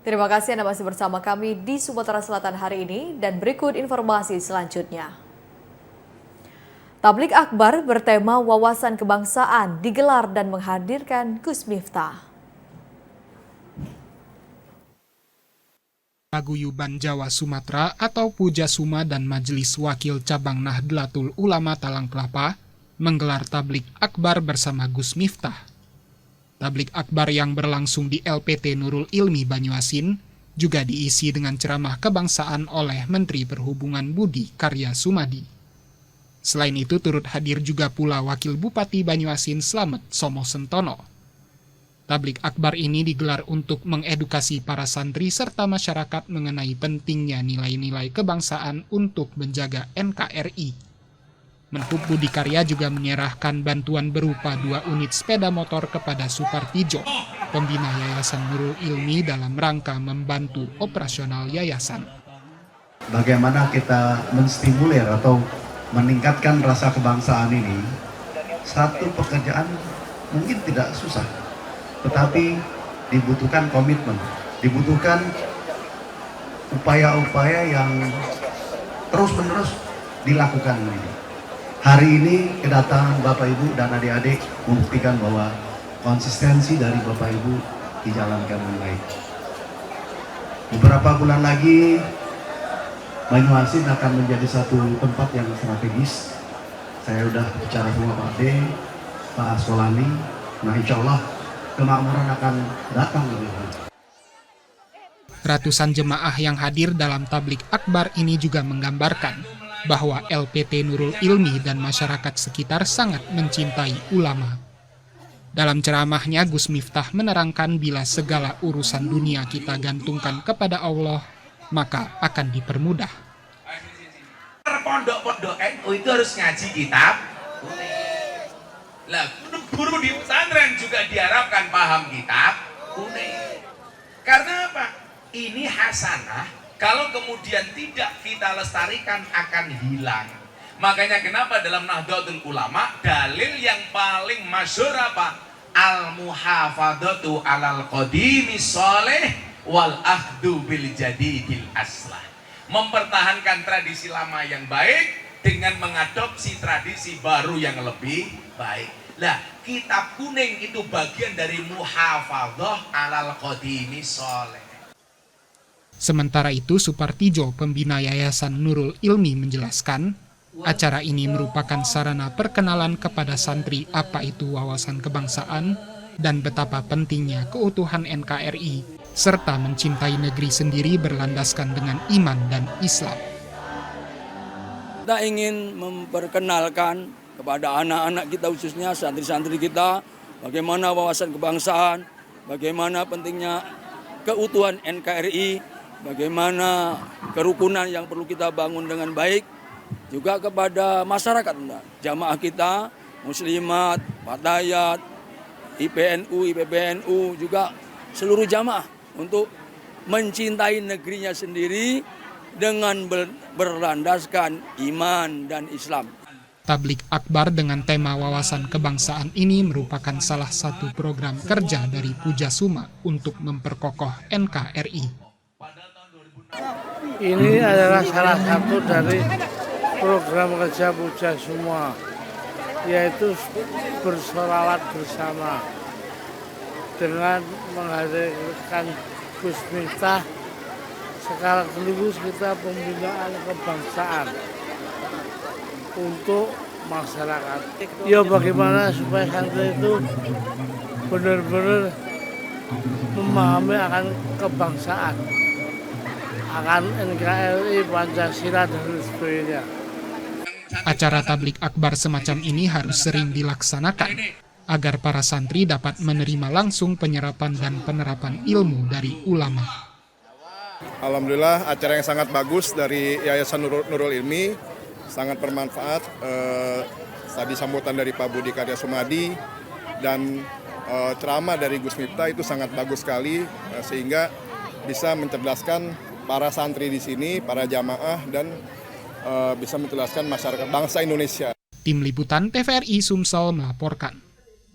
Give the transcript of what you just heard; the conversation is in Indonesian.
Terima kasih Anda masih bersama kami di Sumatera Selatan hari ini dan berikut informasi selanjutnya. Tablik akbar bertema wawasan kebangsaan digelar dan menghadirkan Gus Miftah. Paguyuban Jawa Sumatera atau Pujasuma dan Majelis Wakil Cabang Nahdlatul Ulama Talang Kelapa menggelar tablik akbar bersama Gus Miftah. Tablik akbar yang berlangsung di LPT Nurul Ilmi Banyuasin juga diisi dengan ceramah kebangsaan oleh Menteri Perhubungan Budi Karya Sumadi. Selain itu turut hadir juga pula Wakil Bupati Banyuasin Slamet Somo Sentono. Tablik akbar ini digelar untuk mengedukasi para santri serta masyarakat mengenai pentingnya nilai-nilai kebangsaan untuk menjaga NKRI. Menhub Budi Karya juga menyerahkan bantuan berupa 2 unit sepeda motor kepada Supartijo, pembina Yayasan Nurul Ilmi dalam rangka membantu operasional yayasan. Bagaimana kita menstimulir atau meningkatkan rasa kebangsaan ini, satu pekerjaan mungkin tidak susah, tetapi dibutuhkan komitmen, dibutuhkan upaya-upaya yang terus-menerus dilakukan ini. Hari ini kedatangan Bapak Ibu dan adik-adik membuktikan bahwa konsistensi dari Bapak Ibu dijalankan dengan baik. Beberapa bulan lagi Banyuasin akan menjadi satu tempat yang strategis. Saya sudah bicara sama Pak D, Pak Askolani. Nah, insya Allah kemakmuran akan datang lebih lanjut. Ratusan jemaah yang hadir dalam tablik akbar ini juga menggambarkan bahwa LPT Nurul Ilmi dan masyarakat sekitar sangat mencintai ulama. Dalam ceramahnya, Gus Miftah menerangkan bila segala urusan dunia kita gantungkan kepada Allah, maka akan dipermudah. Pondok-pondok NU itu harus ngaji kitab kuning. Lah, guru di pesantren juga diharapkan paham kitab kuning. Karena apa? Ini hasanah. Kalau kemudian tidak kita lestarikan akan hilang. Makanya kenapa dalam Nahdlatul Ulama dalil yang paling masyhur apa? Al-muhafadzatu 'alal qadimi sholih wal akhdu bil jadidil aslah. Mempertahankan tradisi lama yang baik dengan mengadopsi tradisi baru yang lebih baik. Lah, kitab kuning itu bagian dari muhafadzah 'alal qadimi sholih. Sementara itu, Supartijo, pembina Yayasan Nurul Ilmi menjelaskan, acara ini merupakan sarana perkenalan kepada santri apa itu wawasan kebangsaan dan betapa pentingnya keutuhan NKRI, serta mencintai negeri sendiri berlandaskan dengan iman dan Islam. Kita ingin memperkenalkan kepada anak-anak kita, khususnya santri-santri kita, bagaimana wawasan kebangsaan, bagaimana pentingnya keutuhan NKRI, bagaimana kerukunan yang perlu kita bangun dengan baik, juga kepada masyarakat, jamaah kita, muslimat, fatayat, IPNU, IPBNU, juga seluruh jamaah untuk mencintai negerinya sendiri dengan berlandaskan iman dan Islam. Tablik akbar dengan tema wawasan kebangsaan ini merupakan salah satu program kerja dari Pujasuma untuk memperkokoh NKRI. Ini adalah salah satu dari program kerja Pujasuma, yaitu bersolawat bersama dengan menghadirkan Gus Miftah. Sekaligus kita pembinaan kebangsaan untuk masyarakat. Ya, bagaimana supaya santri itu benar-benar memahami akan kebangsaan, akan NKRI, Pancasila, dan sebagainya. Acara tablik akbar semacam ini harus sering dilaksanakan agar para santri dapat menerima langsung penyerapan dan penerapan ilmu dari ulama. Alhamdulillah, acara yang sangat bagus dari Yayasan Nurul Ilmi, sangat bermanfaat. Tadi sambutan dari Pak Budi Karya Sumadi dan ceramah dari Gus Miftah itu sangat bagus sekali, sehingga bisa mencerdaskan para santri di sini, para jamaah, dan bisa mencerdaskan masyarakat bangsa Indonesia. Tim Liputan TVRI Sumsel melaporkan.